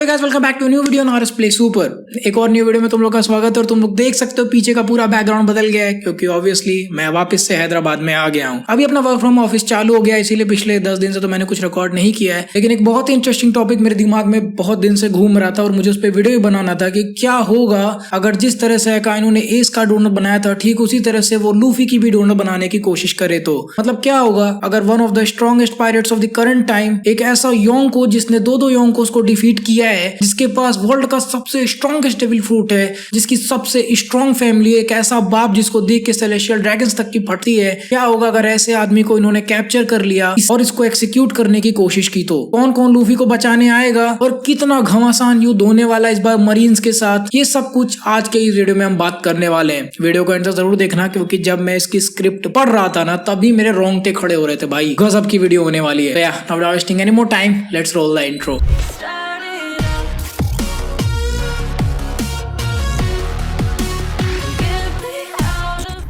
Guys welcome back to new video on RS play super. एक और new video में तुम लोग का स्वागत है। और तुम लोग देख सकते हो पीछे का पूरा बैकग्राउंड बदल गया है क्योंकि ऑब्वियसली मैं वापस से हैदराबाद में आ गया हूँ। अभी अपना वर्क फ्रॉम ऑफिस चालू हो गया, इसीलिए पिछले 10 दिन से तो मैंने कुछ रिकॉर्ड नहीं किया है। लेकिन एक बहुत ही इंटरेस्टिंग टॉपिक मेरे दिमाग में बहुत दिन से घूम रहा था और मुझे उस पर वीडियो भी बनाना था कि क्या होगा अगर जिस तरह से अकाइनो ने एस का डोनर बनाया था ठीक उसी तरह से वो लूफी की भी डोनर बनाने की कोशिश करे तो मतलब क्या होगा अगर one of the strongest pirates of the current time एक ऐसा योंको जिसने दो योंकोस को डिफीट किया है, जिसके पास वर्ल्ड का सबसे स्ट्रॉन्गेस्ट डेविल फ्रूट है, जिसकी सबसे स्ट्रॉन्ग फैमिली, एक ऐसा बाप जिसको देख के सेलेस्टियल ड्रैगन्स तक की फटती है। क्या होगा अगर ऐसे आदमी को इन्होंने कैप्चर कर लिया और इसको एक्सिक्यूट करने की कोशिश की तो कौन कौन लूफी को बचाने आएगा और कितना घमासान युद्ध होने वाला इस बार मरीन्स के साथ, ये सब कुछ आज के इस वीडियो में हम बात करने वाले हैं। वीडियो को एंड तक जरूर देखना क्योंकि जब मैं इसकी स्क्रिप्ट पढ़ रहा था ना तभी मेरे रोंगटे खड़े हो रहे थे भाई, गजब की वीडियो होने वाली है। Not wasting any more time, let's roll the intro.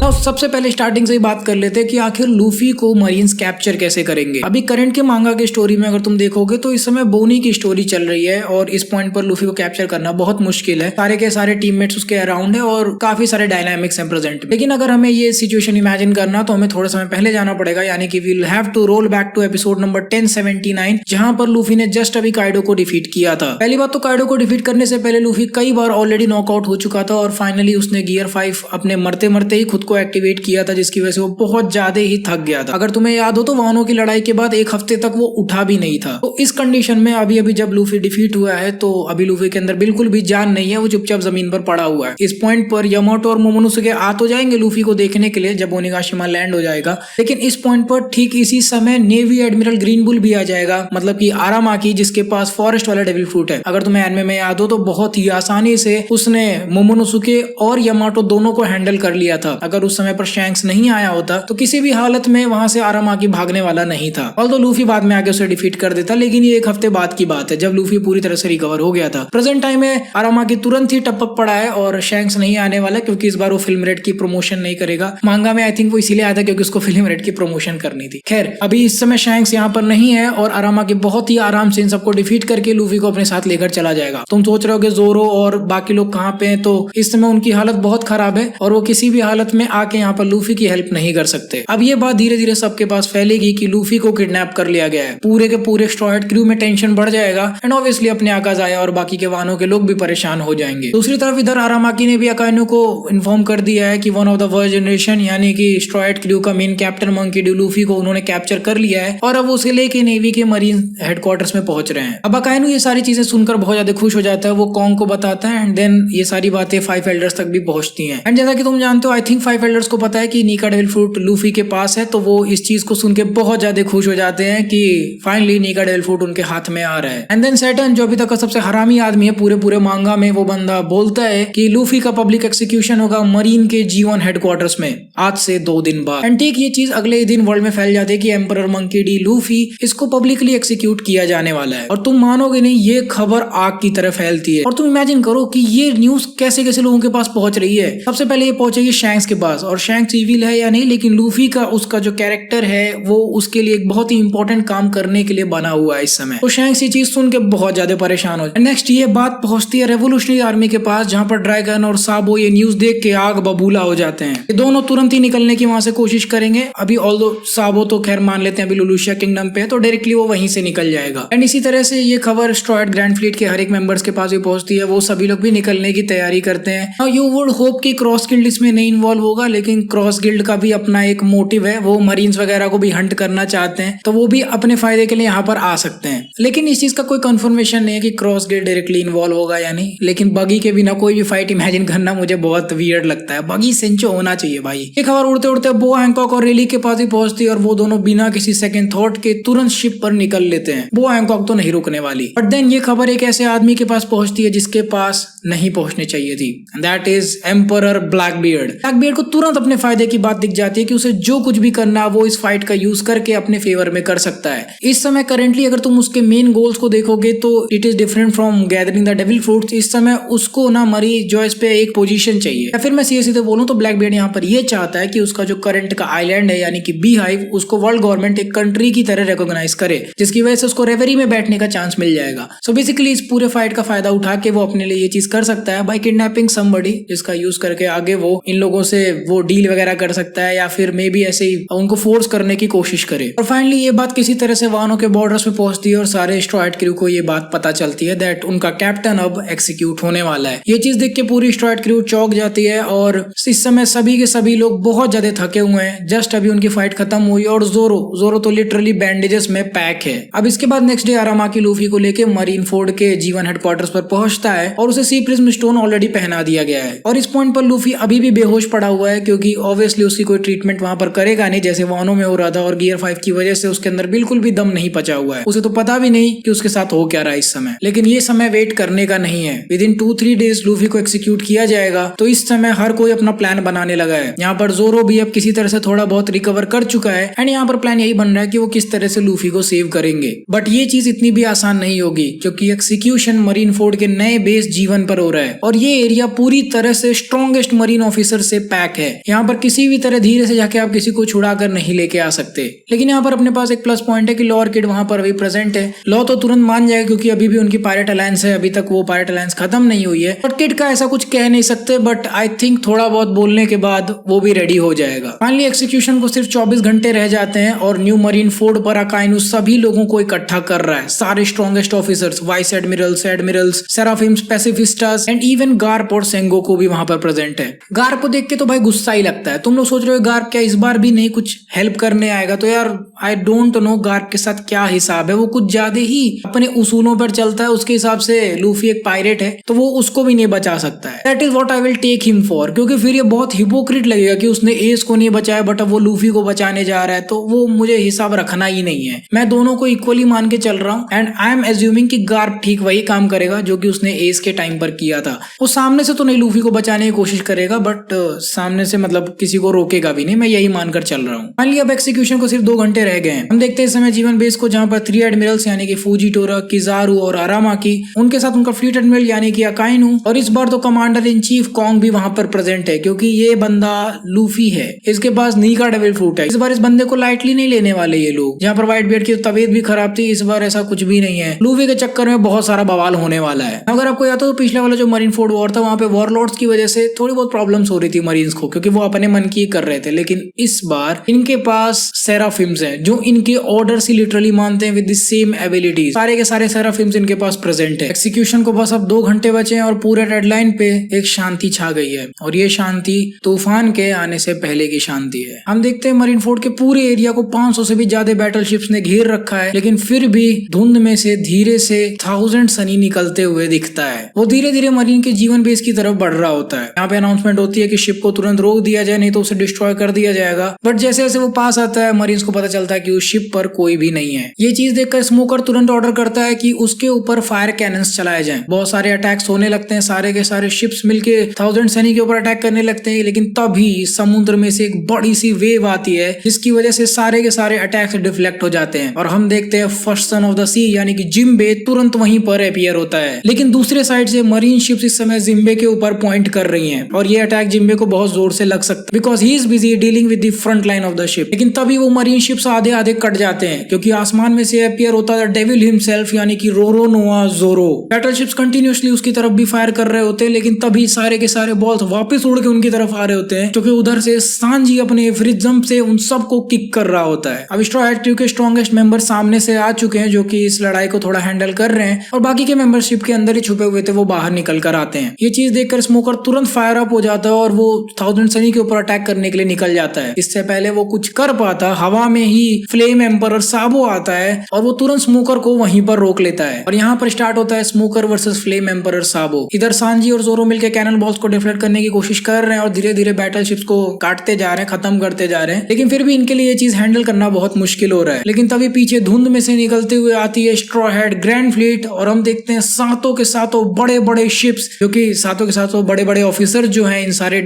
तो सबसे पहले स्टार्टिंग से ही बात कर लेते हैं कि आखिर लूफी को मरीन्स कैप्चर कैसे करेंगे। अभी करंट के मांगा की स्टोरी में अगर तुम देखोगे तो इस समय बोनी की स्टोरी चल रही है और इस पॉइंट पर लूफी को कैप्चर करना बहुत मुश्किल है। सारे के सारे टीममेट्स उसके अराउंड है और काफी सारे डायनामिक्स हैं प्रेजेंट। लेकिन अगर हमें ये सिचुएशन इमेजिन करना तो हमें थोड़ा समय पहले जाना पड़ेगा, यानी कि we'll have to roll back to episode number 1079 जहां पर लूफी ने जस्ट अभी काइडो को डिफीट किया था। पहली बात तो काइडो को डिफीट करने से पहले लूफी कई बार ऑलरेडी नॉकआउट हो चुका था और फाइनली उसने गियर 5 अपने मरते मरते ही खुद को एक्टिवेट किया था, जिसकी वजह से वो बहुत ज्यादा ही थक गया था। अगर तुम्हें याद हो तो वानो की लड़ाई के बाद एक हफ्ते तक वो उठा भी नहीं था। तो इस कंडीशन में अभी जब लूफी डिफीट हुआ है तो अभी लूफी के अंदर बिल्कुल भी जान नहीं है, वो चुपचाप जमीन पर पड़ा हुआ है। इस पॉइंट पर यामाटो और मोमोनोसुके आ तो जाएंगे लूफी को देखने के लिए जब ओनिगाशिमा लैंड हो जाएगा, लेकिन इस पॉइंट पर ठीक इसी समय नेवी एडमिरल ग्रीन बुल भी आ जाएगा, मतलब कि आरामाकी, जिसके पास फॉरेस्ट वाला डेविल फ्रूट है। अगर तुम्हें एनिमे में याद हो तो बहुत ही आसानी से उसने मोमोनोसुके और यामाटो दोनों को हैंडल कर लिया था। अगर उस समय पर शैंक्स नहीं आया होता तो किसी भी हालत में वहां से आरामाकी भागने वाला नहीं था। ऑल्दो लूफी बाद में आके उसे डिफीट कर देता, लेकिन ये एक हफ्ते बाद की बात है जब लूफी पूरी तरह से रिकवर हो गया था। प्रेजेंट टाइम में आरामाकी तुरंत ही टपक पड़ा है और शैंक्स नहीं आने वाला क्योंकि इस बार वो फिल्म रेड की प्रमोशन नहीं करेगा। मांगा में आई थिंक वो इसीलिए आया था क्योंकि उसको फिल्म रेड की प्रमोशन करनी थी। खैर अभी इस समय शैंक्स यहाँ पर नहीं है और आरामाकी बहुत ही आराम से इन सबको डिफीट करके लूफी को अपने साथ लेकर चला जाएगा। तुम सोच रहे हो कि जोरो और बाकी लोग कहाँ पे हैं, तो इस समय उनकी हालत बहुत खराब है और वो किसी भी हालत में आके यहाँ पर लूफी की हेल्प नहीं कर सकते। अब ये बात धीरे धीरे सबके पास फैलेगी कि लूफी को किडनैप कर लिया गया है। पूरे के पूरे स्ट्रॉ हैट क्रू में टेंशन बढ़ जाएगा एंड ऑब्वियसली अपने आकाज़ाया और बाकी के वाहनों के लोग भी परेशान हो जाएंगे। दूसरी तरफ इधर आरामाकी ने भी अकाइनो को इन्फॉर्म कर दिया है कि one of the worst generation यानी कि स्ट्रॉ हैट क्रू का main captain monkey D Luffy को उन्होंने कैप्चर कर लिया है और अब उसे लेके नेवी के मरीन हेडक्वार्टर्स में पहुंच रहे हैं। अब अकाइनो ये सारी चीजें सुनकर बहुत ज्यादा खुश हो जाता है, वो कॉन्ग को बताता है एंड देन ये सारी बातें 5 एल्डर्स तक भी पहुंचती हैं। एंड जैसा कि तुम जानते हो आई थिंक 5 एल्डर्स को पता है कि नीका डेविल फ्रूट लूफी के पास है, तो वो इस चीज को सुन के बहुत ज्यादा खुश हो जाते हैं कि फाइनली नीका डेविल फ्रूट उनके हाथ में आ रहा है। एंड देन सैटर्न जो अभी तक का सबसे हरामी आदमी है पूरे मांगा में, वो बंदा बोलता है कि लूफी का पब्लिक एक्सिक्यूशन होगा मरीन के G1 हेडक्वार्टर्स में आज से 2 दिन बाद। एंड ठीक ये चीज अगले ही दिन वर्ल्ड में फैल जाती है कि एम्परर मंकी डी लूफी इसको पब्लिकली एक्सिक्यूट किया जाने वाला है। और तुम मानोगे नहीं, ये खबर आग की तरह फैलती है। और तुम इमेजिन करो कि ये न्यूज कैसे कैसे लोगों के पास पहुंच रही है। सबसे पहले ये पहुंचेगी शैंक्स के पास, और शैंक्स इविल है या नहीं, लेकिन लूफी का उसका जो कैरेक्टर है वो उसके लिए एक बहुत ही इंपॉर्टेंट काम करने के लिए बना हुआ है इस समय। तो शैंक्स ये चीज सुन के बहुत ज्यादा परेशान हो जाए। नेक्स्ट ये बात पहुंचती है रेवोल्यूशनरी आर्मी के पास, जहां पर ड्रैगन और साबो ये न्यूज देख के आग बबूला हो जाते हैं। ये दोनों तुरंत ही निकलने की वहां से कोशिश करेंगे। अभी ऑल्दो साबो तो खैर मान लेते हैं अभी लुलुशिया किंगडम पे है, तो डायरेक्टली वो वहीं से निकल जाएगा। एंड इसी तरह से ये खबर स्ट्रॉ हैट ग्रैंड फ्लीट के हर एक मेंबर्स के पास भी पहुंचती है, वो सभी लोग भी निकलने की तैयारी करते हैं। यू वुड होप कि क्रॉस गिल्ड इसमें नहीं इन्वॉल्व होगा, लेकिन क्रॉस गिल्ड का भी अपना एक मोटिव है, वो मरीन्स वगैरह को भी हंट करना चाहते हैं, तो वो भी अपने फायदे के लिए यहाँ पर आ सकते हैं। लेकिन इस चीज का कोई कंफर्मेशन नहीं है कि क्रॉस गिल्ड डायरेक्टली इन्वॉल्व होगा या नहीं। लेकिन बगी के बिना कोई भी फाइट इमेजिन करना मुझे बहुत वियर्ड लगता है। बगी सेंचो होना चाहिए भाई। ये खबर उड़ते उड़ते बो हैंकॉक और रेली के पास ही पहुंचती है और वो दोनों बिना किसी सेकंड थॉट के तुरंत शिप पर निकल लेते हैं। बो हैंकॉक तो नहीं रुकने वाली, बट देन ये खबर एक ऐसे आदमी के पास पहुंचती है जिसके पास नहीं पहुंचनी चाहिए थी। That is emperor Blackbeard. Blackbeard को तुरंत अपने फायदे की बात दिख जाती है कि उसे जो कुछ भी करना है वो इस फाइट का यूज करके अपने फेवर में कर सकता है। इस समय करेंटली अगर तुम उसके मेन गोल्स को देखोगे तो it is different from gathering the devil fruits. इस समय उसको ना मरी जॉयस पे एक पोजीशन चाहिए, या फिर मैं सीधे बोलूं तो ब्लैकबीयर्ड यहाँ पर ये चाहता है कि उसका जो करंट का आइलैंड है यानी कि बी हाइव, उसको वर्ल्ड गवर्नमेंट एक कंट्री की तरह रिकॉग्नाइज करे, जिसकी वजह से उसको रेवरी में बैठने का चांस मिल जाएगा। सो बेसिकली इस पूरे फाइट का फायदा उठा के वो अपने लिए ये चीज कर सकता है बाय किडनैपिंग समबडी, जिसका यूज करके आगे वो इन लोगों से वो डील वगैरह कर सकता है, या फिर मे बी ऐसे ही उनको फोर्स करने की कोशिश करे। और फाइनली ये बात किसी तरह से वानो के बॉर्डर्स पे पहुंचती है और सारे स्ट्रॉ हैट क्रू को ये बात पता चलती है दैट उनका कैप्टन अब एक्सिक्यूट होने वाला है। ये चीज देख के पूरी स्ट्रॉ हैट क्रू चौंक जाती है और इस समय सभी के सभी लोग बहुत ज्यादा थके हुए हैं। जस्ट अभी उनकी फाइट खत्म हुई और जोरो तो लिटरली बैंडेजेस में पैक है। अब इसके बाद नेक्स्ट डे अरामाकी लूफी को लेके मरीन फोर्ड के जीवन हेडक्वार्टर्स पर पहुंचता है और उसे सी प्रिज्म स्टोन ऑलरेडी पहना दिया गया है। और इस पॉइंट पर लूफी अभी भी बेहोश पड़ा हुआ है क्योंकि ऑब्वियसली उसकी कोई ट्रीटमेंट वहां पर करेगा नहीं जैसे वानो में हो रहा था, और गियर 5 की वजह से उसके अंदर बिल्कुल भी दम नहीं पचा हुआ है। उसे तो पता भी नहीं कि उसके साथ हो क्या रहा है इस समय। लेकिन ये समय वेट करने का नहीं है। विद इन 2-3 डेज लूफी को एक्सिक्यूट किया जाएगा। तो इस समय हर कोई अपना प्लान बनाने लगा है। यहाँ पर जोरो भी अब किसी तरह से थोड़ा बहुत रिकवर कर चुका है एंड यहाँ पर प्लान यही बन रहा है कि वो किस तरह से लूफी को सेव करेंगे। बट ये चीज इतनी भी आसान नहीं होगी क्योंकि एक्सिक्यूशन मरीन फोर्ड के नए बेस जीवन पर हो रहा है और ये एरिया पूरी तरह से स्ट्रॉन्गेस्ट मरीन ऑफिसर से पैक है। यहाँ पर किसी भी तरह धीरे से जाके आप किसी को छुड़ा कर नहीं लेके आ सकते। लेकिन यहाँ पर अपने पास एक प्लस पॉइंट है कि लॉ और किड वहां पर अभी प्रेजेंट है। लॉ तो तुरंत मान जाएगा क्योंकि अभी भी उनकी पायरेट अलायंस है, अभी तक वो पायरेट अलायंस खत्म नहीं हुई है। बट किड का ऐसा कुछ कह नहीं सकते, बट आई थिंक थोड़ा बहुत बोलने के बाद वो भी रेडी हो जाएगा। फाइनली एक्सिक्यूशन को सिर्फ 24 घंटे रह जाते हैं और न्यू मरीन फोर्ड पर अकाइनू सभी लोगों को इकट्ठा कर रहा है। सारे strongest officers, vice admirals, seraphims, pacifistas and even Garp और सेंगोकू भी वहां पर प्रेजेंट है। गार्प को देख के तो भाई गुस्सा ही लगता है। तुम लोग सोच रहे हो गार्प क्या इस बार भी नहीं कुछ हेल्प करने आएगा? तो यार आई डोंट नो गार्प के साथ क्या हिसाब है। वो कुछ ज्यादा ही अपने उसूलों पर चलता है। उसके हिसाब से लूफी एक पायरेट है तो वो उसको भी नहीं बचा सकता है। That is what I will take him for, क्योंकि फिर ये बहुत हिपोक्रिट लगेगा कि उसने एस को नहीं बचाया बट अब वो लूफी को बचाने जा रहा है। तो वो मुझे हिसाब रखना ही नहीं है। मैं दोनों को इक्वली मान के चल रहा हूँ एंड आई एम एज्यूमिंग कि गार्प ठीक वही काम करेगा जो कि उसने एस के टाइम पर किया था। वो सामने से तो नहीं लूफी को बचाने की कोशिश करेगा बट सामने से मतलब किसी को रोकेगा भी नहीं। मैं यही मानकर चल रहा हूँ। फाइनली अब एक्सिक्यूशन को सिर्फ 2 घंटे रह गए हैं। हम देखते हैं इस समय जीवन बेस को, जहाँ पर 3 एडमिरल्स यानी कि फूजिटोरा, किजारू और अरामाकी, उनके साथ उनका फ्लीट एडमिरल यानी कि अकाइनू, और इस बार तो कमांडर इन चीफ कॉन्ग भी वहां पर प्रेजेंट है क्योंकि ये बंदा लूफी है। इसके पास नी का डेविल फ्रूट है। इस बार इस बंदे को लाइटली नहीं लेने वाले ये लोग। जहाँ पर व्हाइट बियर्ड की तबीयत भी खराब थी, इस बार ऐसा कुछ भी नहीं है। लूफी के चक्कर में बहुत सारा बवाल होने वाला है। अगर आपको याद हो तो पिछले वाला जो मरीन फोर्ड वॉर था वहां पे वॉरलॉर्ड्स की वजह से थोड़ी बहुत प्रॉब्लम्स हो रही थी मरीन्स को, क्योंकि वो अपने मन की कर रहे थे। लेकिन इस बार इनके पास सेराफिम्स हैं जो इनके ऑर्डर्स ही लिटरली मानते हैं विद द सेम एबिलिटीज। सारे के सारे सेराफिम्स इनके पास प्रेजेंट है। एक्सिक्यूशन को बस अब 2 घंटे बचे हैं और पूरे डेडलाइन पे एक शांति छा गई है और ये शांति तूफान के आने से पहले की शांति है। हम देखते हैं मरीन फोर्ड के पूरे एरिया को 500 से भी ज्यादा बैटलशिप्स ने घेर रखा है, लेकिन फिर भी धुंध में से धीरे से 1000 सनी निकलते हुए दिखता है। वो धीरे धीरे मरीन के जीवन बेस की तरफ बढ़ रहा होता है। यहाँ पे अनाउंसमेंट होती है कि शिप को तुरंत रोक दिया जाए, नहीं तो उसे डिस्ट्रॉय कर दिया जाएगा। बट जैसे जैसे वो पास आता है मरीन्स को पता चलता है कि उस शिप पर कोई भी नहीं है। ये चीज देखकर स्मोकर तुरंत ऑर्डर करता है कि उसके ऊपर फायर कैनन्स चलाए जाएं। बहुत सारे अटैक्स होने लगते हैं। सारे के सारे शिप्स मिलके 1000 सैनिक के ऊपर अटैक करने लगते हैं। लेकिन तभी समुद्र में से एक बड़ी सी वेव आती है जिसकी वजह से सारे के सारे अटैक्स डिफ्लेक्ट हो जाते हैं और हम देखते हैं फर्स्ट सन ऑफ द सी यानी कि जिम्बे तुरंत वहीं पर अपीयर होता है। लेकिन दूसरे साइड से मरीन शिप्स इस समय जिम्बे के ऊपर पॉइंट कर रही हैं और ये अटैक जिम्बे को बहुत जोर से लग सकता है because he is busy dealing with the front line of the ship. लेकिन तभी वो मरीन शिप्स आधे आधे कट जाते हैं क्योंकि आसमान में से अपीयर होता है डेविल हिमसेल्फ यानी कि रोरोनोआ जोरो। बैटल शिप्स कंटिन्यूअसली उसकी तरफ भी फायर कर रहे होते हैं, लेकिन तभी सारे के सारे बॉल्स वापस उड़ के उनकी तरफ आ रहे होते हैं क्योंकि उधर से सांजी अपने फ्रिज्म से उन सबको किक कर रहा होता है। अब स्ट्रॉ हैट क्रू के स्ट्रॉन्गेस्ट मेंबर सामने से आ चुके हैं जो कि इस लड़ाई को थोड़ा हैंडल कर रहे हैं और बाकी के मेंबरशिप के अंदर ही छुपे हुए थे वो बाहर निकल कर आते हैं। ये चीज देखकर स्मोकर तुरंत फायर अप हो जाता है और वो 1000 सनी के ऊपर अटैक करने के लिए निकल जाता है। इससे पहले वो कुछ कर पाता, हवा में ही फ्लेम एम्परर साबो आता है और वो तुरंत स्मोकर को वहीं पर रोक लेता है और यहाँ पर स्टार्ट होता है स्मोकर वर्सेस फ्लेम एम्परर साबो। इधर सांजी और जोरो मिलकर कैनन बॉल्स को डिफ्लेक्ट करने की कोशिश कर रहे हैं और धीरे धीरे बैटल शिप्स को काटते जा रहे हैं, खत्म करते जा रहे हैं। लेकिन फिर भी इनके लिए ये चीज हैंडल करना बहुत मुश्किल हो रहा है। लेकिन तभी पीछे धुंध में से निकलते हुए आती है स्ट्रॉ हैट ग्रैंड फ्लीट और हम देखते हैं सातों के सातों बड़े बड़े शिप्स जो कि सातों के सातों बड़े बड़े ऑफिसर जो हैं इन सारे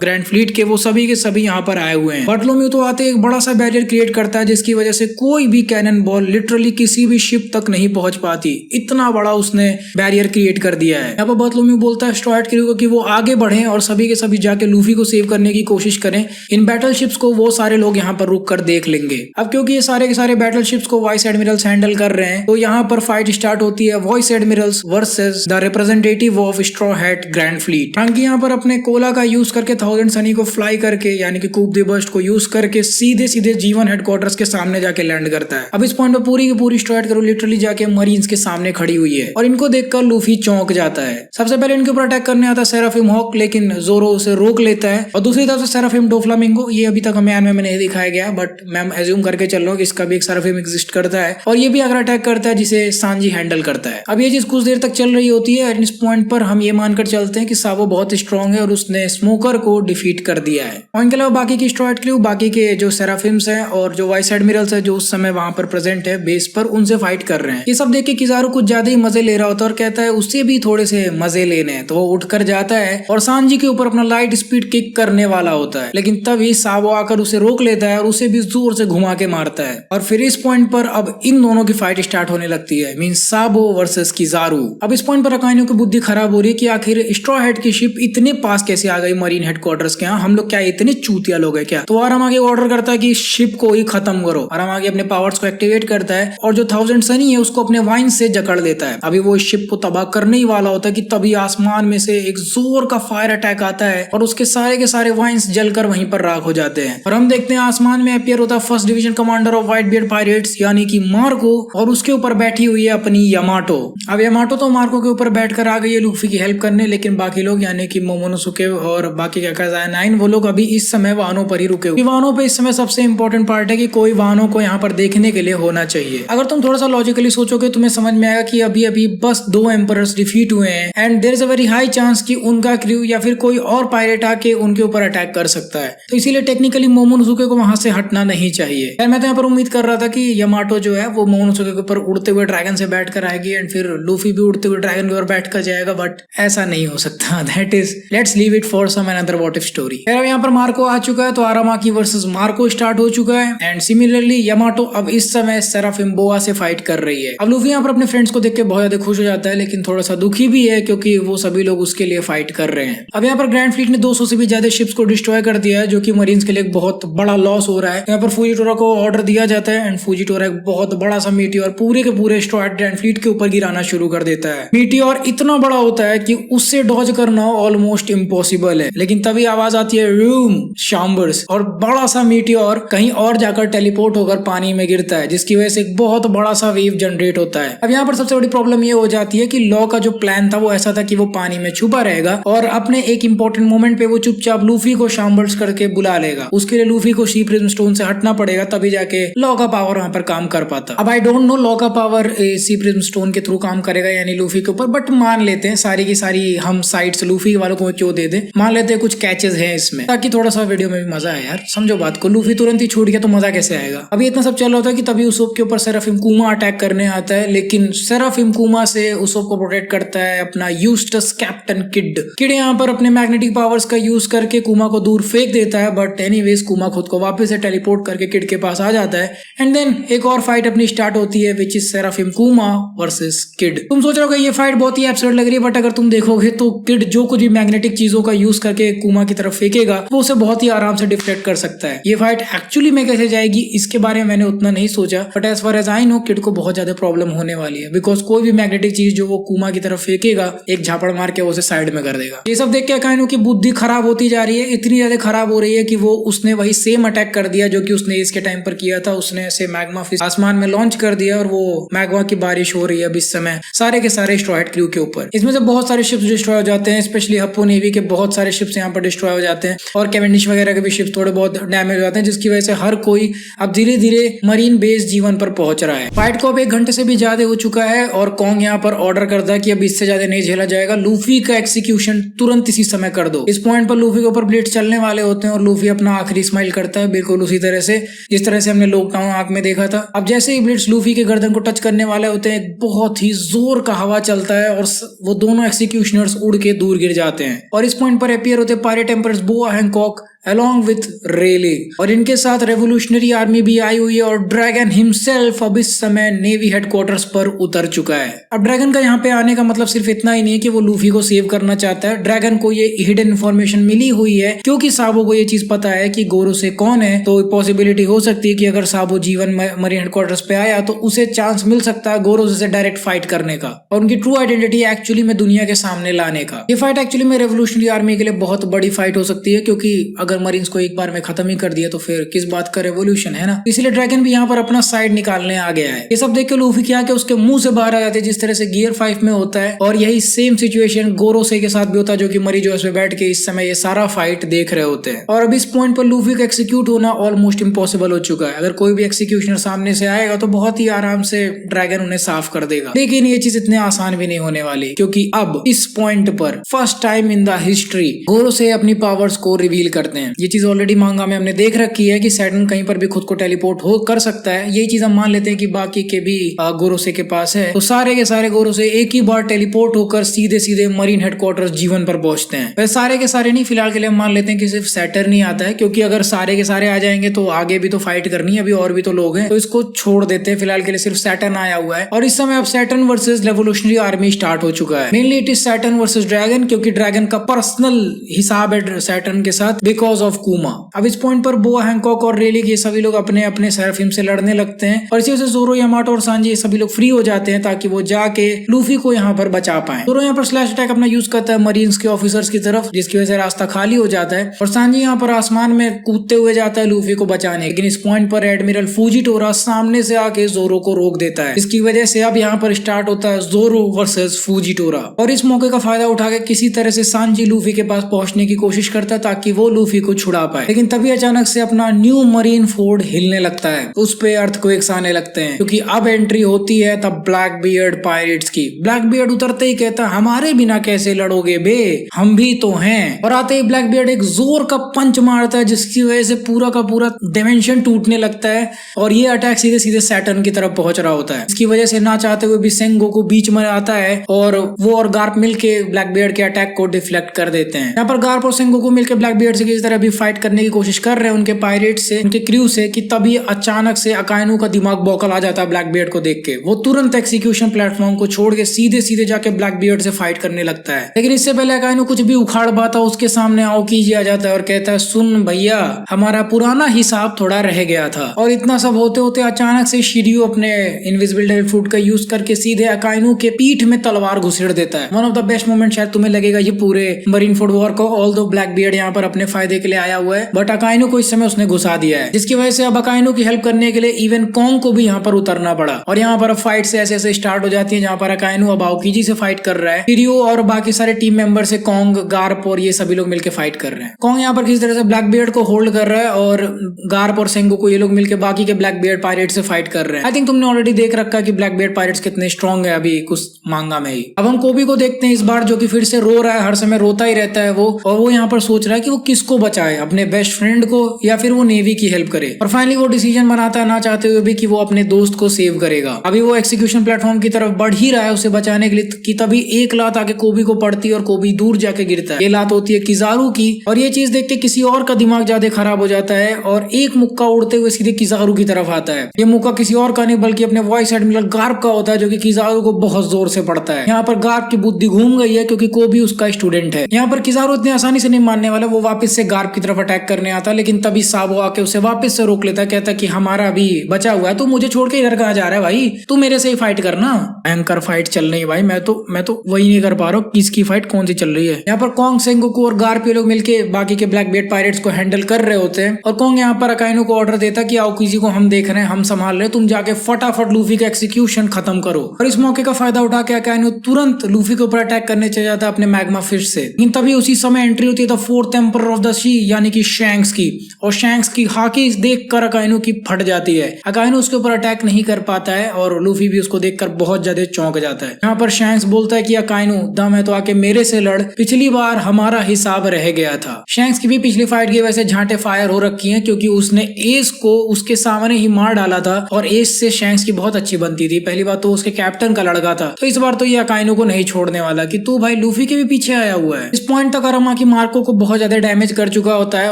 ग्रैंड फ्लीट के वो सभी के सभी यहाँ पर आए हुए हैं। बार्टोलोम्यू तो आते एक बड़ा सा बैरियर क्रिएट करता है जिसकी वजह से कोई भी कैनन बॉल लिटरली किसी भी शिप तक नहीं पहुंच पाती। इतना बड़ा उसने बैरियर क्रिएट कर दिया है। यहाँ पर बार्टोलोम्यू बोलता है स्ट्रॉ हैट क्रू को कि वो आगे बढ़े और सभी के सभी जाके लूफी को सेव करने की कोशिश करें। इन बैटल शिप्स को वो सारे लोग यहाँ पर रुक कर देख लेंगे। अब क्योंकि ये सारे के सारे बैटल शिप्स को वाइस एडमिरल्स हैंडल कर रहे हैं तो यहाँ पर फाइट स्टार्ट होती है vice admirals versus the representative of straw hat grand fleet. Franky यहाँ पर अपने कोला का यूज करके 1000 सनी को फ्लाई करके यानी कि कूप द बर्स्ट को यूज करके सीधे सीधे G1 हेडक्वार्टर्स के सामने जाके लैंड करता है। अब इस पॉइंट पर पूरी की पूरी स्ट्रॉ हैट क्रू लिटरली जाके मरीन्स के सामने खड़ी हुई है और इनको देखकर लूफी चौंक जाता है। सबसे पहले इनके ऊपर अटैक करने आता है सेराफिम हॉक, लेकिन जोरो उसे रोक लेता है। और दूसरी तरफ से सेराफिम डोफ्लामिंगो, ये अभी तक हमें एनिमे में नहीं दिखाया गया बट मैं एज्यूम करके चल रहा हूँ कि इसका भी एक सेराफिम एग्जिस्ट करता है और ये भी अगर अटैक करता है जिसे सांजी हैंडल करता है। अब ये चीज कुछ देर तक चल रही होती है और इस पॉइंट पर हम ये मानकर चलते हैं कि साबो बहुत स्ट्रॉन्ग है और उसने स्मोकर को डिफीट कर दिया है। और इनके अलावा बाकी की स्ट्रॉ हैट क्रू, बाकी के जो सेराफिम्स हैं और जो वाइस एडमिरल्स है जो उस समय वहां पर प्रेजेंट है बेस पर, उनसे फाइट कर रहे हैं। ये सब देख के किजारू कुछ ज्यादा ही मजे ले रहा होता है और कहता है उससे भी थोड़े से मजे लेने हैं, तो वो उठकर जाता है और सांजी के ऊपर अपना लाइट स्पीड किक करने वाला होता है, लेकिन तभी साबो आकर उसे रोक लेता है और उसे भी जोर से घुमा के मारता है। और फिर इस पॉइंट पर अब इन दोनों की फाइट स्टार्ट होने लगती है, मींस साबो वर्सेस किजारू। अब इस पॉइंट पर अकाइनो की बुद्धि खराब हो रही है कि आखिर स्ट्रॉ हैट की शिप इतने पास कैसे आ गई मरीन हेडक्वार्टर्स के। यहाँ हम लोग क्या इतने चूतिया लोग हैं क्या? तो आरामागी ऑर्डर करता है कि शिप को ही खत्म करो। आरामागी अपने पावर्स को एक्टिवेट करता है और जो 1000 सनी है उसको अपने वाइन से जकड़ लेता है। अभी वो इस शिप को तबाह करने ही वाला होता है कि तभी आसमान में से एक जोर का फायर अटैक आता है और उसके सारे के सारे वाइन्स जलकर वहीं पर राख हो जाते हैं। और हम देखते हैं आसमान में अपीयर होता है first division commander of white beard pirates यानी कि मार्को, और उसके ऊपर बैठी हुई है अपनी यामाटो। अब यामाटो तो मार्को के ऊपर बैठकर आ गई है लूफी की हेल्प करने, लेकिन बाकी लोग यानी कि मोमोनोसुके और बाकी क्या कहता है 9 वो लोग अभी इस समय वाहनों पर ही रुके हुए। वाहनों पे इस समय सबसे इंपॉर्टेंट पार्ट है कि कोई वाहनों को यहाँ पर देखने के लिए होना चाहिए। अगर तुम थोड़ा सा लॉजिकली सोचोगे तुम्हें समझ में आएगा कि अभी अभी बस 2 एम्परर्स डिफीट हुए हैं and there is a very high chance कि उनका क्रू या फिर कोई और पायरेट आके उनके ऊपर अटैक कर सकता है। तो इसीलिए टेक्निकली मोमोनोसुके को वहां से हटना नहीं चाहिए। यार मैं तो यहाँ पर उम्मीद कर रहा था कि यामाटो जो है वो मोमोनोसुके के ऊपर उड़ते हुए ड्रैगन से बैठकर आएगी एंड फिर लूफी भी उड़ते हुए ड्रैगन के ऊपर बैठकर जाएगा, बट ऐसा नहीं हो सकता। That is let's leave it for some another what if story. यार यहाँ पर मार्को आ चुका है तो आरामाकी वर्सेस मार्को स्टार्ट हो चुका है एंड सिमिलरली यामाटो अब इस समय सेराफिम बोआ से फाइट कर रही है। अब लूफी यहाँ पर अपने फ्रेंड्स को देख के बहुत ज्यादा खुश हो जाता है लेकिन थोड़ा सा दुखी भी है क्योंकि वो सभी लोग उसके लिए फाइट कर रहे हैं। अब यहाँ पर ग्रैंड फ्लीट ने 200 से भी ज्यादा शिप्स को डिस्ट्रॉय कर दिया है जो कि मरीन्स के लिए एक बहुत बड़ा लॉस हो रहा है। यहाँ पर फूजिटोरा को ऑर्डर दिया जाता है एंड फूजिटोरा एक बहुत बड़ा सा मीटियोर पूरे के पूरे स्ट्रॉ हैट ग्रैंड फ्लीट के ऊपर गिराना शुरू कर देता है। मीटियोर इतना बड़ा होता है कि उससे डॉज करना ऑलमोस्ट इम्पॉसिबल है, लेकिन तभी आवाज आती है रूम शाम्बर्स और बड़ा सा मीटियोर कहीं और जाकर टेलीपोर्ट होकर पानी में गिरता है जिसकी वजह से एक बहुत बड़ा सा वेव जनरेट होता है। अब यहाँ पर सबसे बड़ी प्रॉब्लम ये हो जाती है कि लॉ का जो प्लान था वो ऐसा था कि वो पानी में छुपा रहेगा और अपने एक इंपॉर्टेंट मोमेंट पे वो चुपचाप लूफी को शाम्बर्स करके बुला लेगा। उसके लिए लूफी को सी प्रिज्म स्टोन से हटना पड़ेगा तभी जाके लॉ का पावर वहां पर काम कर पाता। अब आई डोंट नो लॉ का पावर सी प्रिज्म स्टोन के थ्रू काम करेगा यानी लूफी के ऊपर, बट मान लेते हैं सारी की सारी हम साइड्स लूफी वालों को क्यों दे दे, मान लेते हैं कुछ कैचेस हैं इसमें ताकि थोड़ा सा वीडियो में भी मजा आए। यार समझो बात को, लूफी तुरंत ही छूट गया तो मजा कैसे आएगा। अभी इतना सब चल रहा था कि तभी उसोप के ऊपर सेराफिम कुमा अटैक करने आता है, लेकिन सेराफिम कुमा से उसोप को प्रोटेक्ट करता है अपना यूस्टस कैप्टन किड। किड यहाँ पर अपने मैग्नेटिक पावर्स का यूज करके कुमा को दूर फेंक देता है, बट एनीवेज कुमा खुद को वापस से टेलीपोर्ट करके किड के पास आ जाता है एंड देन एक और फाइट अपनी स्टार्ट होती है विच इज सेराफिम कुमा वर्सेस किड। तुम सोच रहे हो ये फाइट बहुत ही एब्सर्ड लग रही है, बट अगर तुम देखोगे तो किड जो कुछ भी मैग्नेटिक चीजों का यूज करके कुमा की तरफ फेंकेगा वो उसे बहुत ही आराम से डिफ्लेक्ट कर सकता है। ये फाइट एक्चुअली में कैसे जाएगी इसके बारे में मैंने उतना नहीं सोचा, but as far as I know kid को बहुत ज्यादा प्रॉब्लम होने वाली है बिकॉज कोई भी मैग्नेटिक चीज जो वो कुमा की तरफ फेंकेगा एक झापड़ मार के उसे साइड में कर देगा। ये सब देख के काइनो की बुद्धि खराब होती जा रही है, इतनी ज्यादा खराब हो रही है कि वो उसने वही सेम अटैक कर दिया जो कि उसने इसके टाइम पर किया था। उसने ऐसे मैग्मा फिश आसमान में लॉन्च कर दिया और वो मैग्मा की बारिश हो रही है अब इस समय सारे के सारे स्ट्रॉ हैट क्रू के ऊपर। इसमें से बहुत सारे शिप्स डिस्ट्रॉय हो जाते हैं, स्पेशली हप्पो नेवी के बहुत सारे शिप्स यहाँ पर डिस्ट्रॉय हो जाते हैं और कैवेंडिश वगैरह के भी शिप्स थोड़े बहुत डैमेज हो जाते हैं, जिसकी वजह से हर कोई अब धीरे धीरे मरीन बेस जीवन पर पहुंच रहा है। फाइट को अब 1 घंटे से भी ज्यादा हो चुका है और कॉन्ग यहाँ पर ऑर्डर करता है कि अब इससे ज्यादा नहीं झेला जाएगा, लूफी का एक्सिक्यूशन तुरंत इसी समय कर दो। इस पॉइंट पर लूफी के ऊपर ब्लेड चलने वाले होते हैं और लूफी अपना आखिरी स्माइल करता है बिल्कुल उसी तरह से जिस तरह से हमने लॉकडाउन आंख में देखा था। अब जैसे ही ब्लेड्स लूफी के गर्दन को टच करने वाले होते हैं बहुत ही जोर का हवा चलता है और वो दोनों एक्सिक्यूशनर्स उड़ के दूर गिर जाते हैं और इस पॉइंट पर अपीयर होते fire tempers boa Hancock along with रेले, और इनके साथ रेवोल्यूशनरी आर्मी भी आई हुई है और ड्रैगन हिमसेल्फ अब इस समय नेवी हेडक्वार्टर्स पर उतर चुका है। अब ड्रैगन का यहाँ पे आने का मतलब सिर्फ इतना ही नहीं है कि वो लूफी को सेव करना चाहता है। ड्रैगन को ये हिडन इन्फॉर्मेशन मिली हुई है क्योंकि साबो को ये चीज पता है कि गोरो से कौन है, तो पॉसिबिलिटी हो सकती है कि अगर साबो जीवन मरीन हेडक्वार्टर्स पे आया तो उसे चांस मिल सकता है गोरो से डायरेक्ट फाइट करने का और उनकी ट्रू आइडेंटिटी एक्चुअली में दुनिया के सामने लाने का। ये फाइट एक्चुअली में रेवोल्यूशनरी आर्मी के लिए बहुत बड़ी फाइट हो सकती है, क्योंकि अगर मरीन्स को एक बार में खत्म ही कर दिया तो फिर किस बात का रेवोल्यूशन, है ना। इसलिए ड्रैगन भी यहाँ पर अपना साइड निकालने आ गया है। ये सब देख के लूफी क्या कि उसके मुंह से बाहर आ जाते हैं जिस तरह से गियर 5 में होता है, और यही सेम सिचुएशन गोरोसे के साथ भी होता है जो कि मरी जोस पे बैठ के इस समय ये सारा फाइट देख रहे होते हैं। और अब इस पॉइंट पर लूफी का एक्सिक्यूट होना ऑलमोस्ट इम्पॉसिबल हो चुका है। अगर कोई भी एक्सिक्यूशनर सामने से आएगा तो बहुत ही आराम से ड्रैगन उन्हें साफ कर देगा, लेकिन ये चीज इतने आसान भी नहीं होने वाली, क्योंकि अब इस पॉइंट पर first time in the history Gorosei अपनी पावर्स को रिवील करते हैं। ये चीज ऑलरेडी मांगा में हमने देख रखी है कि सैटर्न कहीं पर भी खुद को टेलीपोर्ट हो कर सकता है। यही चीज हम मान लेते हैं कि बाकी के भी गोरोसे के पास है, तो सारे के सारे गोरोसे एक ही बार टेलीपोर्ट होकर सीधे सीधे मरीन हेडक्वार्टर्स जीवन पर पहुंचते हैं। वैसे सारे के सारे नहीं, फिलहाल के लिए हम मान लेते हैं कि सिर्फ सैटर्न ही आता है, क्योंकि अगर सारे के सारे आ जाएंगे तो आगे भी तो फाइट करनी है, अभी और भी तो लोग हैं, तो इसको छोड़ देते हैं। फिलहाल के लिए सिर्फ सैटर्न आया हुआ है और इस समय अब Saturn versus revolutionary army start हो चुका है। Mainly it is Saturn versus dragon, क्योंकि ड्रैगन का पर्सनल हिसाब है सैटर्न के साथ बिकॉज ऑफ कुमा। अब इस पॉइंट पर बोआ हैंकॉक और रेली ये सभी लोग अपने अपने सेराफिम से लड़ने लगते हैं और इसी वजह से जोरो, यामाटो और सांजी ये सभी लोग फ्री हो जाते हैं ताकि वो जाके लूफी को यहाँ पर बचा पाए। जोरो यहाँ पर स्लैश अटैक अपना यूज करता है मरीन्स के ऑफिसर्स की तरफ, जिसकी वजह से रास्ता खाली हो जाता है और सांजी यहाँ पर आसमान में कूदते हुए जाता है लूफी को बचाने। लेकिन इस पॉइंट पर एडमिरल फूजिटोरा सामने से आके जोरो को रोक देता है। इसकी वजह से अब यहाँ पर स्टार्ट होता है जोरो वर्सेस फूजिटोरा, और इस मौके का फायदा उठा के किसी तरह से सांजी लूफी के पास पहुंचने की कोशिश करता है ताकि वो लूफी को छुड़ा पाए। लेकिन तभी अचानक से अपना न्यू मरीन फोर्ड हिलने लगता है, उस पे अर्थक्वेक्स आने लगते हैं, क्योंकि अब एंट्री होती है तब ब्लैक बियर्ड पायरेट्स की। ब्लैक बियर्ड उतरते ही कहता है हमारे बिना कैसे लड़ोगे बे, हम भी तो हैं। और आते ही ब्लैक बियर्ड एक जोर का पंच मारता है जिसकी वजह से पूरा का पूरा डिमेंशन टूटने लगता है और ये अटैक सीधे सीधे सैटर्न की तरफ पहुंच रहा होता है। इसकी वजह से ना चाहते हुए भी सेंगोकू बीच में आता है और वो और गार्प मिलके ब्लैक बियर्ड के अटैक को डिफ्लेक्ट कर देते हैं। यहाँ पर गार्प और सेंगोकू मिलकर ब्लैक बियर्ड से किसी तरह भी फाइट करने की कोशिश कर रहे हैं उनके पायरेट से, उनके क्रू से, कि तभी अचानक से अकाइनो का दिमाग बौखल आ जाता है ब्लैक बियर्ड को देख के। वो तुरंत एक्सिक्यूशन प्लेटफॉर्म को छोड़ के सीधे सीधे जाके ब्लैक बियर्ड से फाइट करने लगता है। लेकिन इससे पहले अकाइनो कुछ भी उखाड़ पाता उसके सामने आओकीजी आ जाता है और कहता है सुन भैया, हमारा पुराना हिसाब थोड़ा रह गया था। और इतना सब होते होते अचानक से शिरियो अपने इनविजिबल डेविल फ्रूट का यूज करके सीधे अकाइनो के पीठ में तलवार घुसेड़ देता है। One of the best moment शायद तुम्हें लगेगा ये पूरे मरीन फोर्ड वॉर को, ऑल्दो ब्लैक बियर्ड यहाँ पर अपने फायदे के लिए आया हुआ है, बट अकाइनो को इस समय उसने घुसा दिया है, जिसकी वजह से अब अकाइनो की हेल्प करने के लिए इवन कॉन्ग को भी यहाँ पर उतरना पड़ा। और यहाँ पर अब फाइट से ऐसे ऐसे स्टार्ट हो जाती है जहाँ पर अकाइनो अब आओकीजी से फाइट कर रहा है, शिरियो और बाकी सारे टीम मेंबर से कॉन्ग, गार्प और ये सभी लोग मिलकर फाइट कर रहे हैं। कॉन्ग यहाँ पर किसी तरह से ब्लैक बियर्ड को होल्ड कर रहा है और गार्प और सेंगोकू ये लोग मिलकर बाकी के ब्लैक बियर्ड पायरेट से फाइट कर रहे हैं। आई थिंक तुमने ऑलरेडी देख रखा कि ब्लैक बियर्ड पायरेट्स कितने स्ट्रॉन्ग है अभी कुछ मांगा में ही। अब हम कोबी को देखते हैं इस बार, जो कि फिर से रो रहा है, हर समय रोता ही रहता है वो, और वो यहाँ पर सोच रहा है कि वो किसको बचाए, अपने बेस्ट फ्रेंड को या फिर वो नेवी की हेल्प करे। और फाइनली वो डिसीजन बनाता है ना चाहते हुए भी कि वो अपने दोस्त को सेव करेगा। अभी वो एक्सिक्यूशन प्लेटफॉर्म की तरफ बढ़ ही रहा है उसे बचाने के लिए कि तभी एक लात आके कोबी को पड़ती है और कोबी दूर जाके गिरता है। ये लात होती है किजारू की, और ये चीज देख के किसी और का दिमाग ज्यादा खराब हो जाता है और एक मुक्का उड़ते हुए सीधे किजारू की तरफ आता है। ये मुक्का किसी और का नहीं बल्कि अपने वॉइस एडमिरल गार्प का होता है, जो कि किजारू को बहुत जोर से पड़ता है। यहाँ पर गार्प की बुद्धि घूम गई है क्योंकि कोबी उसका स्टूडेंट है। यहाँ पर किजारू इतनी आसानी से नहीं मानने वाला, वो वापस से गार्प की तरफ अटैक करने आता है, लेकिन तभी साबो आके उसे वापस से रोक लेता है, कहता है कि हमारा भी बचा हुआ है, तू मुझे छोड़ के इधर कहाँ जा रहा है भाई, तू मेरे से ही फाइट करना। भयंकर फाइट चल रही है भाई, मैं तो वही नहीं कर पा रहा हूँ किसकी फाइट कौन सी चल रही है। यहाँ पर कॉन्ग, सेंगोकू और गार्प ये लोग मिलके बाकी के ब्लैक बियर्ड पायरेट्स को हैंडल कर रहे होते हैं और कॉन्ग यहाँ पर अकाइनो को ऑर्डर देता है कि आओकीजी को हम देख रहे हैं, हम संभाल रहे हैं, तुम जाके फटाफट लूफी का एक्सिक्यूशन खत्म करो। और इस मौके का फायदा उठा के अकाइनो तुरंत लूफी के ऊपर अटैक करने चला जाता है अपने मैग्मा फिश से। लेकिन तभी उसी समय एंट्री होती है the fourth emperor of the अच्छी यानी कि शैंक्स की, और शैंक्स की हाकी देखकर अकाइनो की फट जाती है। अकाइनो उसके ऊपर अटैक नहीं कर पाता है और लूफी भी उसको देखकर बहुत ज्यादा चौंक जाता है। यहाँ पर शैंक्स बोलता है कि अकाइनो दम है तो आके मेरे से लड़, पिछली बार हमारा हिसाब रह गया था। शैंक्स की भी पिछली फाइट की वजह से झांटे फायर हो रखी हैं क्योंकि उसने एस को उसके सामने ही मार डाला था और एस से शैंक्स की बहुत अच्छी बनती थी। पहली बार तो उसके कैप्टन का लड़का था, तो इस बार तो ये अकाइनो को नहीं छोड़ने वाला कि तू भाई लूफी के भी पीछे आया हुआ है। इस पॉइंट तक अरामाकी मार्को को बहुत ज्यादा डैमेज कर चुका होता है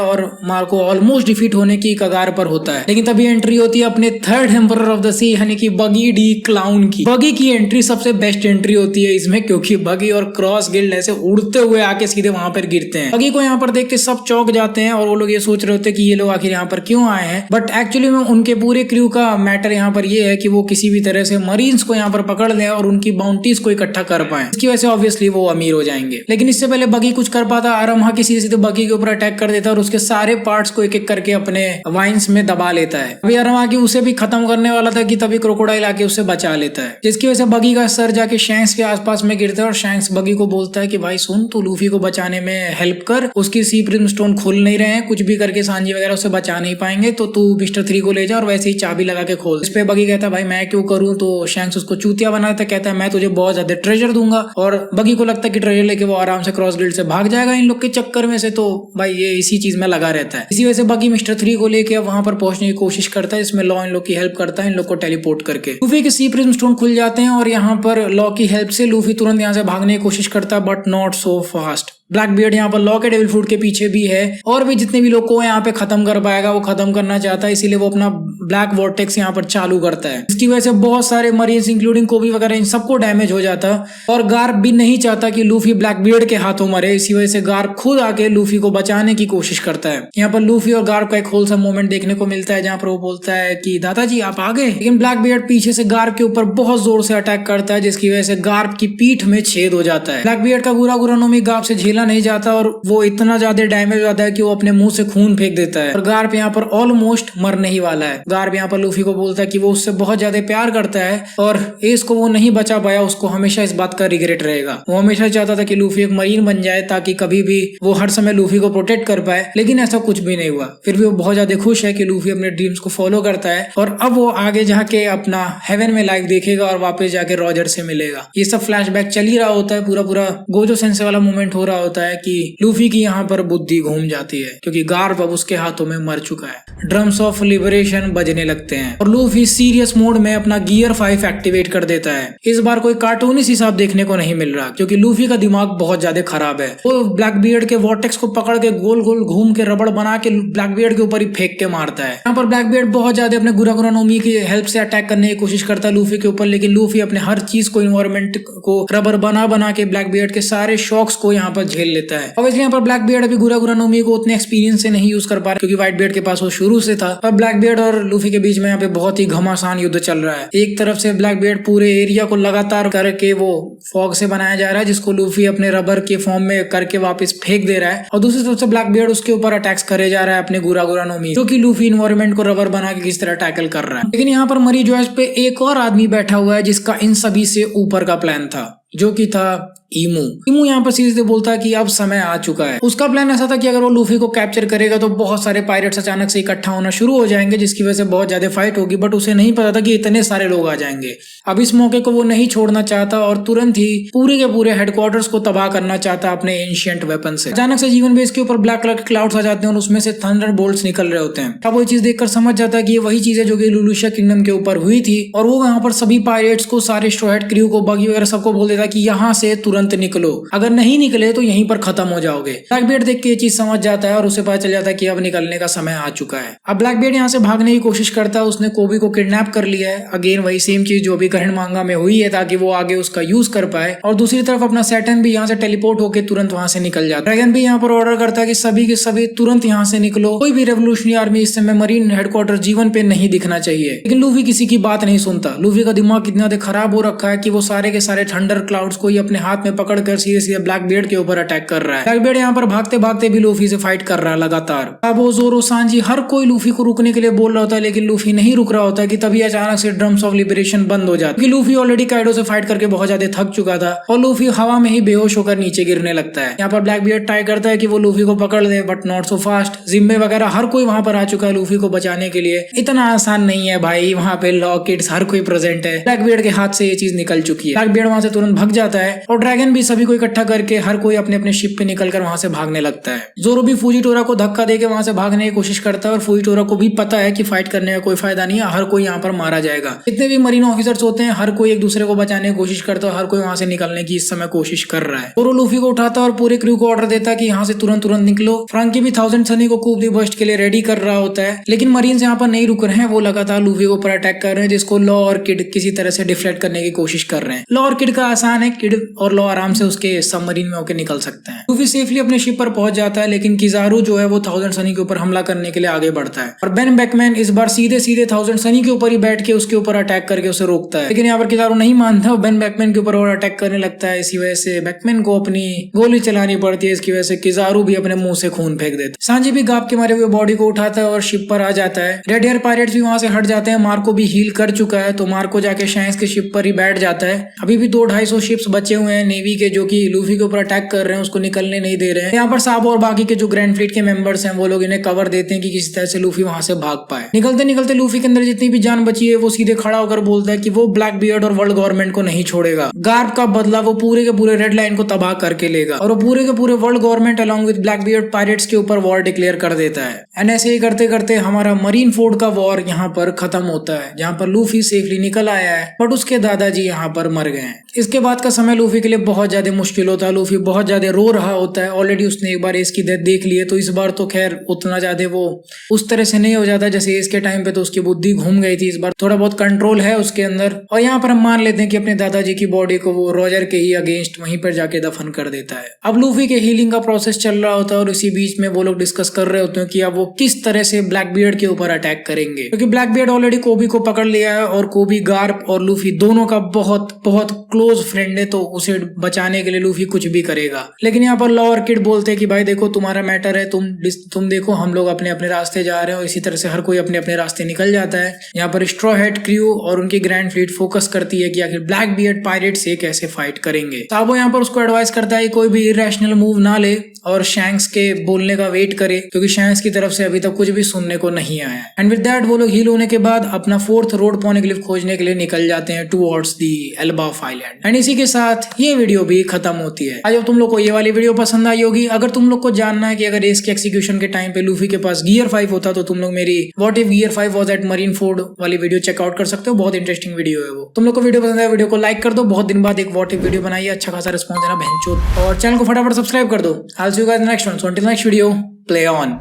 और मार्को ऑलमोस्ट डिफीट होने की कगार पर होता है, लेकिन तभी एंट्री होती है अपने थर्ड एम्परर ऑफ द सी यानी कि बगी डी क्लाउन की। बगी की एंट्री सबसे बेस्ट एंट्री होती है इसमें, क्योंकि बगी और क्रॉस गिल्ड ऐसे उड़ते हुए आके सीधे वहां पर गिरते हैं। बगी को यहाँ पर देख के सब चौंक जाते हैं और वो लोग ये सोच रहे होते हैं कि ये लोग आखिर यहाँ पर क्यों आए हैं, बट एक्चुअली में उनके पूरे क्रू का मैटर यहाँ पर ये है कि वो किसी भी तरह से मरीन्स को यहाँ पर पकड़ लें और उनकी बाउंटीज को इकट्ठा कर पाए। इसकी वजह से ऑब्वियसली वो अमीर हो जाएंगे, लेकिन इससे पहले बगी कुछ कर पाता, अरामाकी सीधे सीधे बगी के ऊपर अटैक कर देता और उसके सारे पार्ट्स को एक एक करके अपने वाइन्स में दबा लेता है। अभी अरामाकी उसे भी खत्म करने वाला था कि तभी क्रोकोडाइल आके उसे बचा लेता है, जिसकी वजह से बगी का सर जाके शैंक्स के आसपास में गिरता है और शैंक्स बगी को बोलता है कि भाई सुन, तू लूफी को बचाने में हेल्प कर, उसकी सी प्रिज्म स्टोन खुल नहीं रहे हैं, कुछ भी करके सांजी वगैरह उसे बचा नहीं पाएंगे, तो तू मिस्टर 3 को ले जा और वैसे ही चाबी लगा के खोल। इस पे बगी कहता है भाई मैं क्यों करूं, तो शैंक्स उसको चूतिया बना देता, कहता है मैं तुझे बहुत ज्यादा ट्रेजर दूंगा, और बगी को लगता है कि ट्रेजर लेके वो आराम से क्रॉस गिल्ड से भाग जाएगा इन लोग के चक्कर में से, तो भाई ये इसी चीज में लगा रहता है। इसी वजह से बगी मिस्टर 3 को लेके वहां पर पहुंचने की कोशिश करता है, इसमें लॉ इन लोग की हेल्प करता है इन लोग को टेलीपोर्ट करके। लूफी के सी प्रिज्म स्टोन खुल जाते हैं और यहाँ पर लॉ की हेल्प से लूफी तुरंत यहाँ से भागने की कोशिश करता है, but not so fast. Black beard यहाँ पर लॉ के डेविल फ्रूट के पीछे भी है और भी जितने भी लोग को यहाँ पे खत्म कर पाएगा वो खत्म करना चाहता है, इसीलिए वो अपना ब्लैक वॉर्टेक्स यहाँ पर चालू करता है। इसकी वजह से बहुत सारे मरीन्स इंक्लूडिंग कोबी वगैरह इन सबको डैमेज हो जाता और गार्प भी नहीं चाहता कि लूफी ब्लैक बियर्ड के हाथों मरे, इसी वजह से गार्प खुद आके लूफी को बचाने की कोशिश करता है। यहाँ पर लूफी और गार्प का एक होलसम मोमेंट देखने को मिलता है जहाँ पर वो बोलता है कि दादाजी आप आ गए, लेकिन ब्लैक बियर्ड पीछे से गार्प के ऊपर बहुत जोर से अटैक करता है, जिसकी वजह से गार्प की पीठ में छेद हो जाता है। ब्लैक बियर्ड का गुरा गुरानोमी गार्प से झेला नहीं जाता और वो इतना ज्यादा डैमेज हो जाता है कि वो अपने मुंह से खून फेंक देता है और गार्प यहाँ पर ऑलमोस्ट मरने ही वाला है। गार्प यहाँ पर लूफी को बोलता है कि वो उससे बहुत ज्यादा प्यार करता है और एस को वो नहीं बचा पाया, उसको हमेशा इस बात का रिग्रेट रहेगा। वो हमेशा चाहता था कि लूफी एक मरीन बन जाए ताकि कभी भी वो हर समय लूफी को प्रोटेक्ट कर पाए, लेकिन ऐसा कुछ भी नहीं हुआ। फिर भी वो बहुत ज्यादा खुश है कि लूफी अपने ड्रीम्स को फॉलो करता है और अब वो आगे जाके अपना हेवन में लाइफ देखेगा और वापस जाके रॉजर से मिलेगा। ये सब फ्लैशबैक चल ही रहा होता है, पूरा गोजो सेंसे वाला मोमेंट हो रहा होता है कि लूफी की यहाँ पर बुद्धि घूम जाती है क्योंकि गार्प अब उसके हाथों में मर चुका है। ड्रम्स ऑफ लिबरेशन बजने लगते हैं और लूफी सीरियस मोड में अपना गियर 5 एक्टिवेट कर देता है। इस बार कोई कार्टूनिश हिसाब देखने को नहीं मिल रहा क्योंकि लूफी का दिमाग बहुत ज्यादा खराब है। वो ब्लैक बियर्ड के वॉर्टेक्स को पकड़ के गोल गोल घूम के रबड़ बना के ब्लैक बियर्ड के ऊपर ही फेंक के मारता है। यहाँ पर ब्लैक बियर्ड बहुत ज्यादा अपने गुरा गुरानोमी की हेल्प से अटैक करने की कोशिश करता है लूफी के ऊपर, लेकिन लूफी अपने हर चीज को इन्वायरमेंट को रबर बना के ब्लैक बियर्ड के सारे शॉक्स को यहाँ पर झेल लेता है। ऑब्वियसली यहाँ पर ब्लैक बियर्ड अभी गुरा गुरानोमी को उतने एक्सपीरियंस से नहीं यूज कर पा रहा क्योंकि व्हाइट बियर्ड के पास वो शुरू से था, और ब्लैक बियर्ड और लूफी के बीच में यहाँ पे बहुत ही घमासान युद्ध चल रहा है। एक तरफ से ब्लैक बियर्ड पूरे एरिया को लगातार करके वो फॉग से बनाया जा रहा है जिसको लूफी अपने रबर के फॉर्म में करके वापस फेंक दे रहा है, और दूसरी तरफ से ब्लैक बियर्ड उसके ऊपर अटैक्स करे जा रहा है अपने गुरा गुरानोमी, जो कि लूफी इन्वायरमेंट को रबर बना के किस तरह टैकल कर रहा है। लेकिन यहाँ पर मरी जॉयस पे एक और आदमी बैठा हुआ है जिसका इन सभी से ऊपर का प्लान था, जो कि था ईमू यहाँ पर सीधे बोलता है कि अब समय आ चुका है। उसका प्लान ऐसा था कि अगर वो लूफी को कैप्चर करेगा तो बहुत सारे पायरेट्स अचानक से इकट्ठा होना शुरू हो जाएंगे जिसकी वजह से बहुत ज्यादा फाइट होगी, बट उसे नहीं पता था कि इतने सारे लोग आ जाएंगे। अब इस मौके को वो नहीं छोड़ना चाहता और तुरंत ही पूरे के पूरे हेडक्वार्टर्स को तबाह करना चाहता अपने एंशिएंट वेपन से। अचानक से जीवन बेस के ऊपर ब्लैक कलर के क्लाउड्स आ जाते हैं और उसमें से थंडर बोल्ट्स निकल रहे होते हैं। अब वो चीज देखकर समझ जाता है कि ये वही चीज है जो कि लुलुशिया किंगडम के ऊपर हुई थी, और वो यहाँ पर सभी पायरेट्स को, सारे स्ट्रॉ हेड क्रू को, बगी वगैरह सबको बोल देता कि यहाँ से तुरंत निकलो, अगर नहीं निकले तो यहीं पर खत्म हो जाओगे। ब्लैक बियर्ड देख के ये चीज समझ जाता है और उसे पता चल जाता है कि अब निकलने का समय आ चुका है। अब ब्लैक बियर्ड यहाँ से भागने की कोशिश करता है, उसने कोबी को किडनैप कर लिया है। अगेन वही सेम चीज जो भी करंट मांगा में हुई है ताकि वो आगे उसका यूज कर पाए, और दूसरी तरफ अपना सैटर्न भी यहाँ से टेलीपोर्ट होकर तुरंत वहां से निकल जाता है। ड्रैगन भी यहाँ पर ऑर्डर करता है कि सभी के सभी तुरंत यहाँ से निकलो, कोई भी रेवोल्यूशनरी आर्मी इस समय मरीन हेडक्वार्टर जीवन पे नहीं दिखना चाहिए। लेकिन लूफी किसी की बात नहीं सुनता। लूफी का दिमाग इतना खराब हो रखा है कि वो सारे के सारे थंडर क्लाउड्स को ही अपने हाथ में पकड़कर सीधे सीधे ब्लैक बियर्ड के ऊपर अटैक कर रहा है। ब्लैक बियर्ड यहाँ पर भागते भागते भी लूफी से फाइट कर रहा है लगातार। साबो, ज़ोरो, सांजी हर कोई लूफी को रुकने के लिए बोल रहा होता है, लेकिन लूफी नहीं रुक रहा होता कि तभी अचानक से ड्रम्स ऑफ लिबरेशन बंद हो जाता, क्योंकि लूफी ऑलरेडी काइडो से फाइट करके बहुत ज्यादा थक चुका था और लूफी हवा में ही बेहोश होकर नीचे गिरने लगता है। यहाँ पर ब्लैक बियर्ड ट्राई करता है कि वो लूफी को पकड़ ले, बट नॉट सो फास्ट। जिम्बे वगैरह हर कोई वहां पर आ चुका है लूफी को बचाने के लिए। इतना आसान नहीं है भाई, वहां पे लॉ किड्स हर कोई प्रेजेंट है। ब्लैक बियर्ड के हाथ से ये चीज निकल चुकी है। ब्लैक बियर्ड वहां से तुरंत भाग जाता है और ड्रैगन भी सभी को इकट्ठा करके हर कोई अपने अपने शिप पे निकलकर वहां से भागने लगता है। ज़ोरो भी फुजीटोरा को धक्का देके वहां से भागने की कोशिश करता है और फुजीटोरा को भी पता है कि फाइट करने का कोई फायदा नहीं है, हर कोई यहाँ पर मारा जाएगा। जितने भी मरीन ऑफिसर्स होते हैं हर कोई एक दूसरे को बचाने की कोशिश करता है, हर कोई वहां से निकलने की इस समय कोशिश कर रहा है। ज़ोरो लूफी को उठाता है और पूरे क्रू को ऑर्डर देता है कि यहाँ से तुरंत तुरंत निकलो। फ्रैंकी भी 1000 सनी को कूब दी बर्स्ट के लिए रेडी कर रहा होता है, लेकिन मरीन्स यहाँ पर नहीं रुक रहे हैं। वो लगातार लूफी को ऊपर अटैक कर रहे हैं, जिसको लॉ और किड किसी तरह से डिफ्लेक्ट करने की कोशिश कर रहे हैं। लॉ और किड का आसान है, किड और लॉ आराम से उसके सबमरीन में होकर निकल सकते हैं। लूफी सेफली अपने शिप पर पहुंच जाता है, लेकिन किजारू जो है वो 1000 सनी के ऊपर हमला करने के लिए आगे बढ़ता है और बेन बैकमैन इस बार सीधे सीधे 1000 सनी के ऊपर ही बैठ के उसके ऊपर अटैक करके उसे रोकता है। लेकिन यहाँ पर किजारू नहीं मानता और बेन बैकमैन के ऊपर और अटैक करने लगता है। इसी वजह से बैकमैन को अपनी गोली चलानी पड़ती है। इसकी वजह से किजारू भी अपने मुंह से खून फेंक देता है। सांजी भी गाप के मारे हुए बॉडी को उठाता है और शिप पर आ जाता है। रेड हेयर पायरेट्स भी वहां से हट जाते हैं। मार्को भी हील कर चुका है, तो मार्को जाके शैंक्स के शिप पर ही बैठ जाता है। अभी भी 200-250 शिप्स बचे हुए हैं नेवी के, जो कि लूफी के ऊपर अटैक कर रहे हैं, उसको निकलने नहीं दे रहे हैं। यहाँ पर साबो और बाकी के जो ग्रैंड फ्लीट के मेंबर्स हैं वो लोग इन्हें कवर देते हैं कि किसी तरह से लूफी वहां से भाग पाए। निकलते निकलते लूफी के अंदर जितनी भी जान बची है वो सीधे खड़ा होकर बोलता है कि वो ब्लैक बियर्ड और वर्ल्ड गवर्नमेंट को नहीं छोड़ेगा। गार्ब का बदला वो पूरे के पूरे रेड लाइन को तबाह करके लेगा और वो पूरे के पूरे world government along with black beard pirates के ऊपर वॉर डिक्लेयर कर देता है। एंड ऐसे ही करते करते हमारा मरीन फोर्ड का वॉर यहाँ पर खत्म होता है, जहाँ पर लूफी सेफली निकल आया है, बट उसके दादाजी यहाँ पर मर गए हैं। इसके बाद का समय लूफी के लिए बहुत ज्यादा मुश्किल होता है। लूफी बहुत ज्यादा रो रहा होता है। ऑलरेडी उसने एक बार एस की डेथ देख ली है, तो इस बार तो खैर उतना ज्यादा वो उस तरह से नहीं हो जाता जैसे एस के टाइम पे, तो उसकी बुद्धि घूम गई थी। इस बार थोड़ा बहुत कंट्रोल है उसके अंदर। और यहाँ पर हम मान लेते हैं कि अपने दादाजी की बॉडी को वो रॉजर के ही अगेंस्ट वहीं पर जाके दफन कर देता है। अब लूफी के हीलिंग का प्रोसेस चल रहा होता है और इसी बीच में वो लोग डिस्कस कर रहे होते हैं कि अब वो किस तरह से ब्लैक बियर्ड के ऊपर अटैक करेंगे, क्योंकि ब्लैक बियर्ड ऑलरेडी कोबी को पकड़ लिया है और कोबी गार्ब और लूफी दोनों का बहुत बहुत क्लोज फ्रेंड है, तो उसे बचाने के लिए लूफी कुछ भी करेगा। लेकिन यहाँ पर लॉ और किड बोलते हैं कि भाई देखो तुम्हारा मैटर है, तुम देखो हम लोग अपने अपने रास्ते जा रहे हैं। और इसी तरह से हर कोई अपने अपने रास्ते निकल जाता है। यहाँ पर स्ट्रॉ हेड क्रू और उनकी ग्रैंड फ्लीट फोकस करती है कि आखिर ब्लैक बियर्ड पायरेट से कैसे फाइट करेंगे। साबो यहाँ पर उसको एडवाइस करता है कोई भी इरेशनल मूव ना ले और शैंक्स के बोलने का वेट करे, क्योंकि शैंक्स की तरफ से अभी तक कुछ भी सुनने को नहीं आया है। एंड विद दैट वो लोग हील होने के बाद अपना 4th रोड पॉनेग्लिफ खोजने के लिए निकल जाते हैं towards the Elbaf island. And इसी के साथ ये वीडियो भी खत्म होती है। आज तुम लोग को ये वाली वीडियो पसंद आई होगी। अगर तुम लोग को जानना है कि अगर एस के एक्सिक्यूशन के टाइम पे लूफी के पास गियर 5 होता तो तुम लोग मेरी what if gear 5 was at marine Ford वाली वीडियो चेकआउट कर सकते हो। बहुत इंटरेस्टिंग वीडियो है वो। तुम लोग को वीडियो पसंद है, वीडियो को लाइक कर दो। बहुत दिन बाद एक व्हाट इफ वीडियो बनाई है, अच्छा खासा रिस्पॉन्स देना बहनचोद। और चैनल को फटाफट सब्सक्राइब कर दो। I will see you guys next one. So until next video, play on.